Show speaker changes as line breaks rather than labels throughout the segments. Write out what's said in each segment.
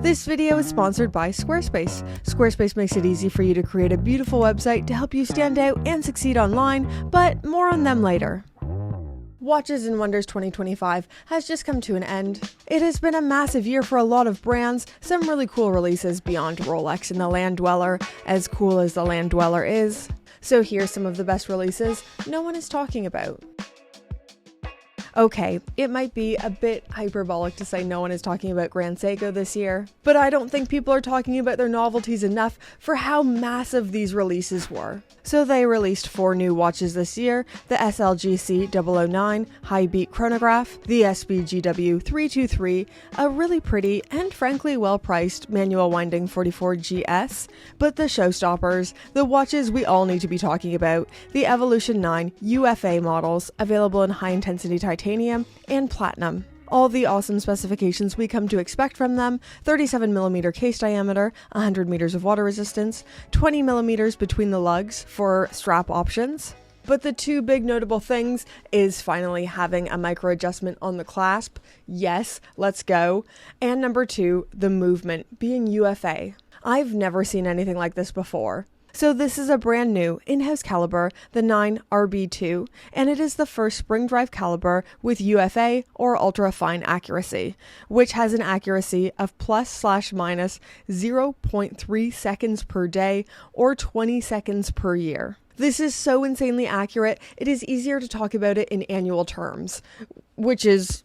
This video is sponsored by Squarespace. Squarespace makes it easy for you to create a beautiful website to help you stand out and succeed online, but more on them later. Watches and Wonders 2025 has just come to an end. It has been a massive year for a lot of brands, some really cool releases beyond Rolex and the Land Dweller, as cool as the Land Dweller is. So here's some of the best releases no one is talking about. Okay, it might be a bit hyperbolic to say no one is talking about Grand Seiko this year, but I don't think people are talking about their novelties enough for how massive these releases were. So they released 4 new watches this year: the SLGC 009 High Beat Chronograph, the SBGW 323, a really pretty and frankly well-priced manual winding 44GS, but the showstoppers, the watches we all need to be talking about, the Evolution 9 UFA models, available in high-intensity titanium and platinum. All the awesome specifications we come to expect from them: 37mm case diameter, 100 meters of water resistance, 20mm between the lugs for strap options. But the 2 big notable things is finally having a micro adjustment on the clasp. Yes, let's go. And number 2, the movement being UFA. I've never seen anything like this before. So this is a brand new in-house caliber, the 9RB2, and it is the first spring drive caliber with UFA or ultra fine accuracy, which has an accuracy of ±minus 0.3 seconds per day or 20 seconds per year. This is so insanely accurate, it is easier to talk about it in annual terms, which is...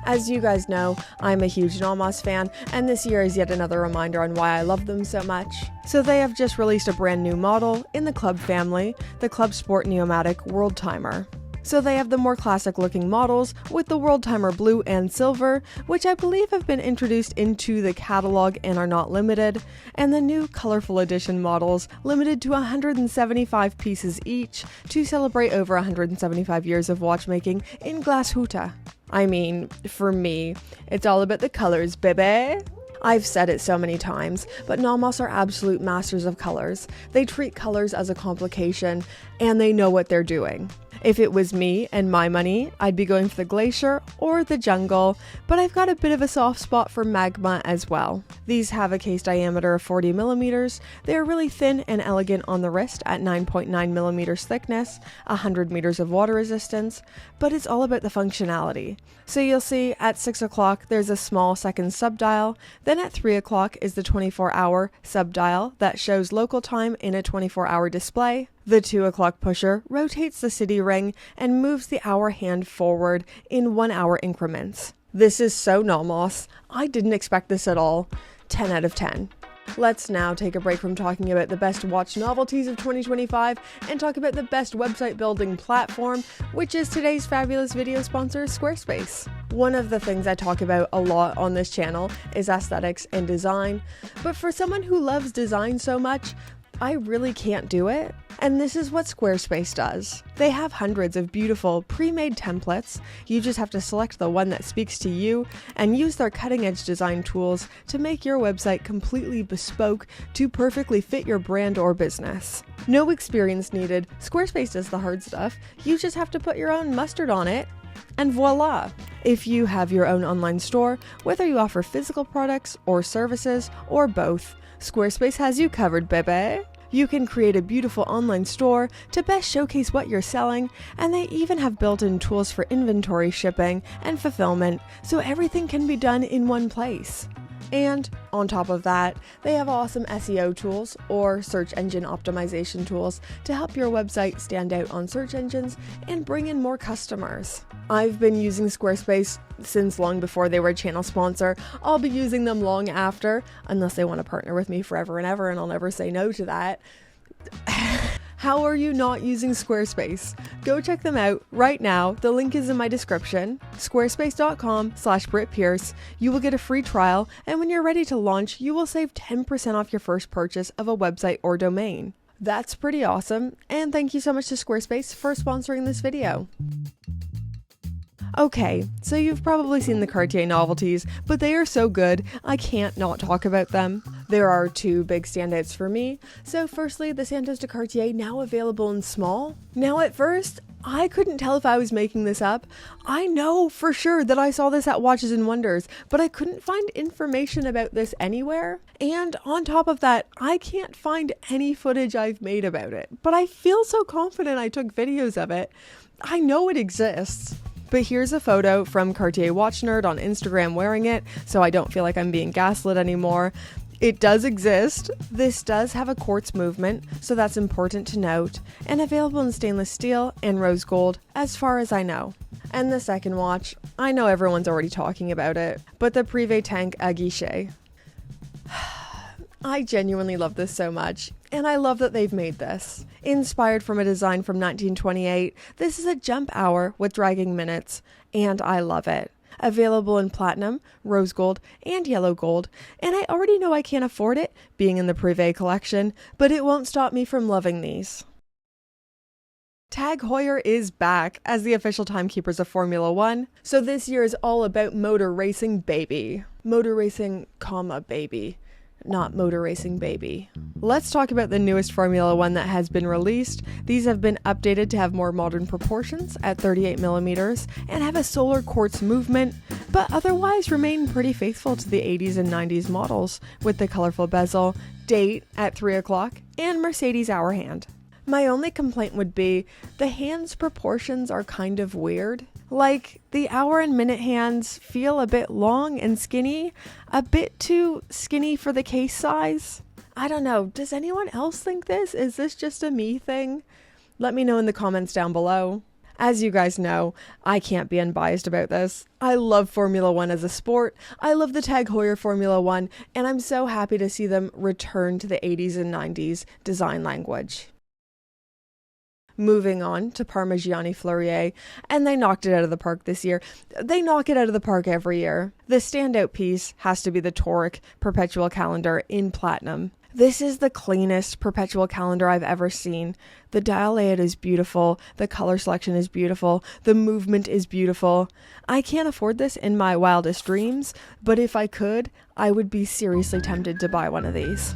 As you guys know, I'm a huge Nomos fan, and this year is yet another reminder on why I love them so much. So they have just released a brand new model in the Club family, the Club Sport Neomatic worldtimer. So they have the more classic looking models with the worldtimer blue and silver, which I believe have been introduced into the catalog and are not limited, and the new colorful edition models limited to 175 pieces each to celebrate over 175 years of watchmaking in Glashütte. I mean, for me, it's all about the colors, baby. I've said it so many times, but Nomos are absolute masters of colors. They treat colors as a complication, and they know what they're doing. If it was me and my money, I'd be going for the glacier or the jungle, but I've got a bit of a soft spot for magma as well. These have a case diameter of 40mm. They are really thin and elegant on the wrist at 9.9mm thickness, 100 meters of water resistance, but it's all about the functionality. So you'll see at 6 o'clock there's a small second subdial, then at 3 o'clock is the 24-hour subdial that shows local time in a 24-hour display. The 2 o'clock pusher rotates the city ring and moves the hour hand forward in 1 hour increments. This is so Nomos. I didn't expect this at all. 10 out of 10. Let's now take a break from talking about the best watch novelties of 2025 and talk about the best website building platform, which is today's fabulous video sponsor, Squarespace. One of the things I talk about a lot on this channel is aesthetics and design, but for someone who loves design so much, I really can't do it, and this is what Squarespace does. They have hundreds of beautiful pre-made templates. You just have to select the one that speaks to you and use their cutting-edge design tools to make your website completely bespoke to perfectly fit your brand or business. No experience needed. Squarespace does the hard stuff. You just have to put your own mustard on it, and voila! If you have your own online store, whether you offer physical products or services or both, Squarespace has you covered, baby. You can create a beautiful online store to best showcase what you're selling, and they even have built-in tools for inventory shipping and fulfillment, so everything can be done in one place. And on top of that, they have awesome SEO tools or search engine optimization tools to help your website stand out on search engines and bring in more customers. I've been using Squarespace since long before they were a channel sponsor. I'll be using them long after, unless they want to partner with me forever and ever, and I'll never say no to that. How are you not using Squarespace? Go check them out right now. The link is in my description. Squarespace.com/BritPierce. You will get a free trial, and when you're ready to launch, you will save 10% off your first purchase of a website or domain. That's pretty awesome, and thank you so much to Squarespace for sponsoring this video. Okay, so you've probably seen the Cartier novelties, but they are so good, I can't not talk about them. There are 2 big standouts for me. So firstly, the Santos de Cartier, now available in small. Now at first, I couldn't tell if I was making this up. I know for sure that I saw this at Watches and Wonders, but I couldn't find information about this anywhere. And on top of that, I can't find any footage I've made about it, but I feel so confident I took videos of it. I know it exists. But here's a photo from Cartier Watch Nerd on Instagram wearing it, so I don't feel like I'm being gaslit anymore. It does exist. This does have a quartz movement, so that's important to note, and available in stainless steel and rose gold, as far as I know. And the second watch, I know everyone's already talking about it, but the Privé Tank à Guichet. I genuinely love this so much, and I love that they've made this. Inspired from a design from 1928, this is a jump hour with dragging minutes, and I love it. Available in platinum, rose gold, and yellow gold, and I already know I can't afford it, being in the Privé collection, but it won't stop me from loving these. Tag Heuer is back as the official timekeepers of Formula 1, so this year is all about motor racing, baby. Motor racing, baby. Not motor racing, baby. Let's talk about the newest Formula 1 that has been released. These have been updated to have more modern proportions at 38mm and have a solar quartz movement, but otherwise remain pretty faithful to the 80s and 90s models with the colorful bezel, date at 3 o'clock, and Mercedes hour hand. My only complaint would be the hands proportions are kind of weird. Like, the hour and minute hands feel a bit long and skinny, a bit too skinny for the case size. I don't know, does anyone else think this? Is this just a me thing? Let me know in the comments down below. As you guys know, I can't be unbiased about this. I love Formula 1 as a sport. I love the Tag Heuer Formula 1, and I'm so happy to see them return to the 80s and 90s design language. Moving on to Parmigiani Fleurier, and they knocked it out of the park this year. They knock it out of the park every year. The standout piece has to be the Toric perpetual calendar in platinum. This is the cleanest perpetual calendar I've ever seen. The dial layout is beautiful, the color selection is beautiful, the movement is beautiful. I can't afford this in my wildest dreams, but if I could, I would be seriously tempted to buy one of these.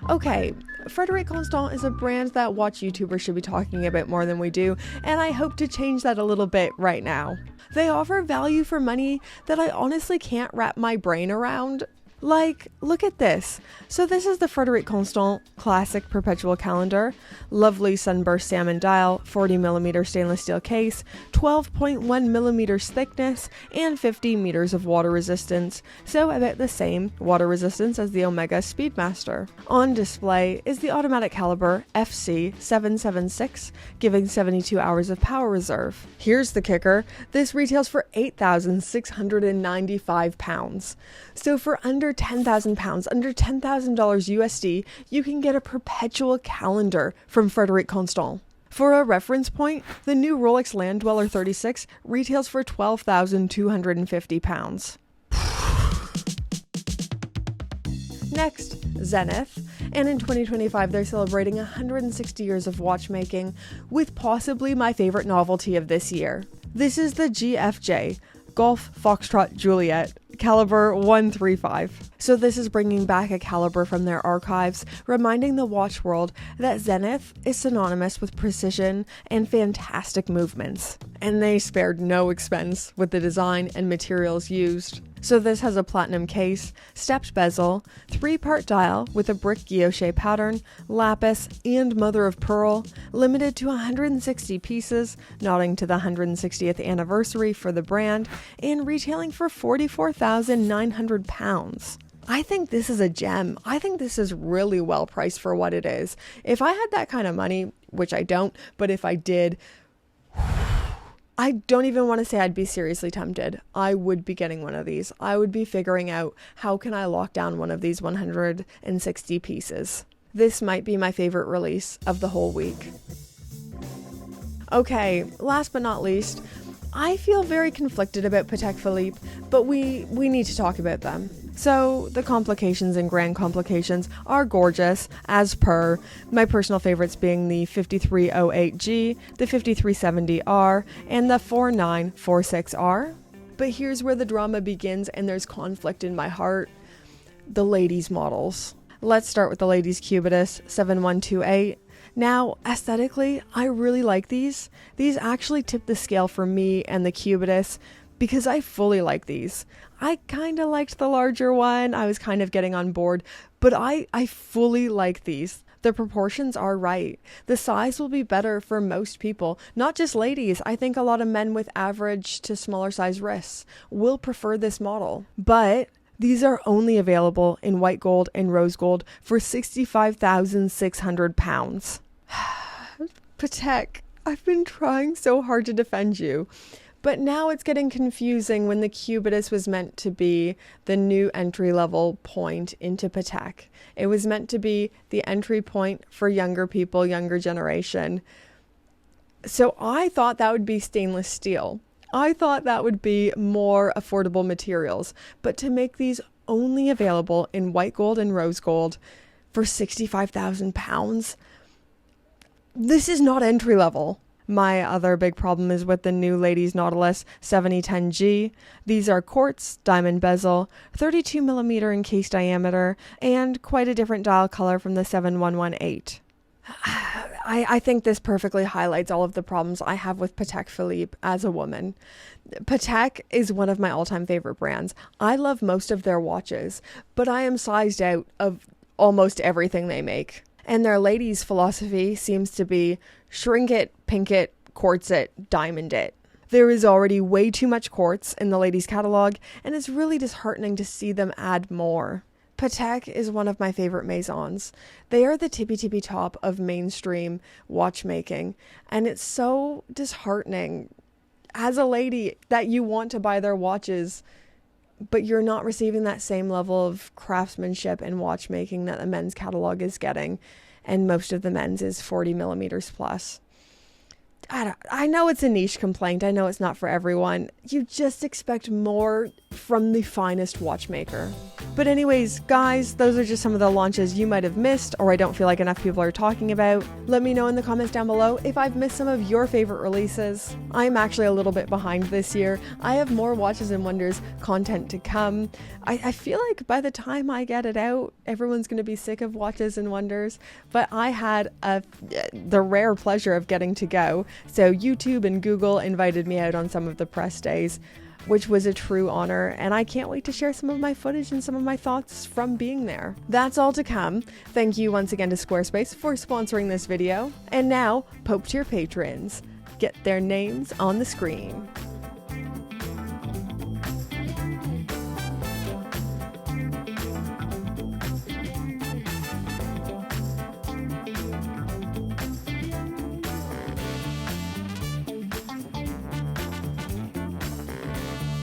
Okay, Frederique Constant is a brand that watch YouTubers should be talking about more than we do, and I hope to change that a little bit right now. They offer value for money that I honestly can't wrap my brain around. Like, look at this. So this is the Frederique Constant Classic Perpetual Calendar. Lovely sunburst salmon dial, 40mm stainless steel case, 12.1mm thickness, and 50 meters of water resistance. So about the same water resistance as the Omega Speedmaster. On display is the automatic caliber FC776, giving 72 hours of power reserve. Here's the kicker. This retails for £8,695. So for under £10,000, under $10,000 USD, you can get a perpetual calendar from Frederique Constant. For a reference point, the new Rolex Land Dweller 36 retails for £12,250. Next, Zenith, and in 2025 they're celebrating 160 years of watchmaking with possibly my favorite novelty of this year. This is the GFJ, Golf Foxtrot Juliet, caliber 135. So this is bringing back a caliber from their archives, reminding the watch world that Zenith is synonymous with precision and fantastic movements. And they spared no expense with the design and materials used. So this has a platinum case, stepped bezel, 3-part dial with a brick guilloche pattern, lapis, and mother of pearl, limited to 160 pieces, nodding to the 160th anniversary for the brand, and retailing for £44,900. I think this is a gem. I think this is really well priced for what it is. If I had that kind of money, which I don't, but if I did, I don't even want to say I'd be seriously tempted. I would be getting one of these. I would be figuring out how can I lock down one of these 160 pieces. This might be my favorite release of the whole week. Okay, last but not least, I feel very conflicted about Patek Philippe, but we need to talk about them. So the complications and grand complications are gorgeous, as per, my personal favorites being the 5308G, the 5370R, and the 4946R. But here's where the drama begins and there's conflict in my heart. The ladies' models. Let's start with the ladies' Cubitus 7128. Now, aesthetically, I really like these. These actually tip the scale for me and the Cubitus because I fully like these. I kind of liked the larger one. I was kind of getting on board, but I fully like these. The proportions are right. The size will be better for most people, not just ladies. I think a lot of men with average to smaller size wrists will prefer this model. But these are only available in white gold and rose gold for £65,600. Patek, I've been trying so hard to defend you. But now it's getting confusing when the Cubitus was meant to be the new entry-level point into Patek. It was meant to be the entry point for younger people, younger generation. So I thought that would be stainless steel. I thought that would be more affordable materials. But to make these only available in white gold and rose gold for £65,000, this is not entry-level. My other big problem is with the new Ladies Nautilus 7010G. These are quartz, diamond bezel, 32mm in case diameter, and quite a different dial color from the 7118. I think this perfectly highlights all of the problems I have with Patek Philippe as a woman. Patek is one of my all-time favorite brands. I love most of their watches, but I am sized out of almost everything they make. And their ladies' philosophy seems to be shrink it, pink it, quartz it, diamond it. There is already way too much quartz in the ladies' catalog, and it's really disheartening to see them add more. Patek is one of my favorite maisons. They are the tippy top of mainstream watchmaking, and it's so disheartening as a lady that you want to buy their watches, but you're not receiving that same level of craftsmanship and watchmaking that the men's catalog is getting, and most of the men's is 40mm plus. I know it's a niche complaint. I know it's not for everyone. You just expect more from the finest watchmaker. But anyways, guys, those are just some of the launches you might have missed or I don't feel like enough people are talking about. Let me know in the comments down below if I've missed some of your favorite releases. I'm actually a little bit behind this year. I have more Watches and Wonders content to come. I feel like by the time I get it out, everyone's going to be sick of Watches and Wonders, but I had the rare pleasure of getting to go. So YouTube and Google invited me out on some of the press days, which was a true honor, and I can't wait to share some of my footage and some of my thoughts from being there. That's all to come. Thank you once again to Squarespace for sponsoring this video. And now, Pope tier patrons. Get their names on the screen.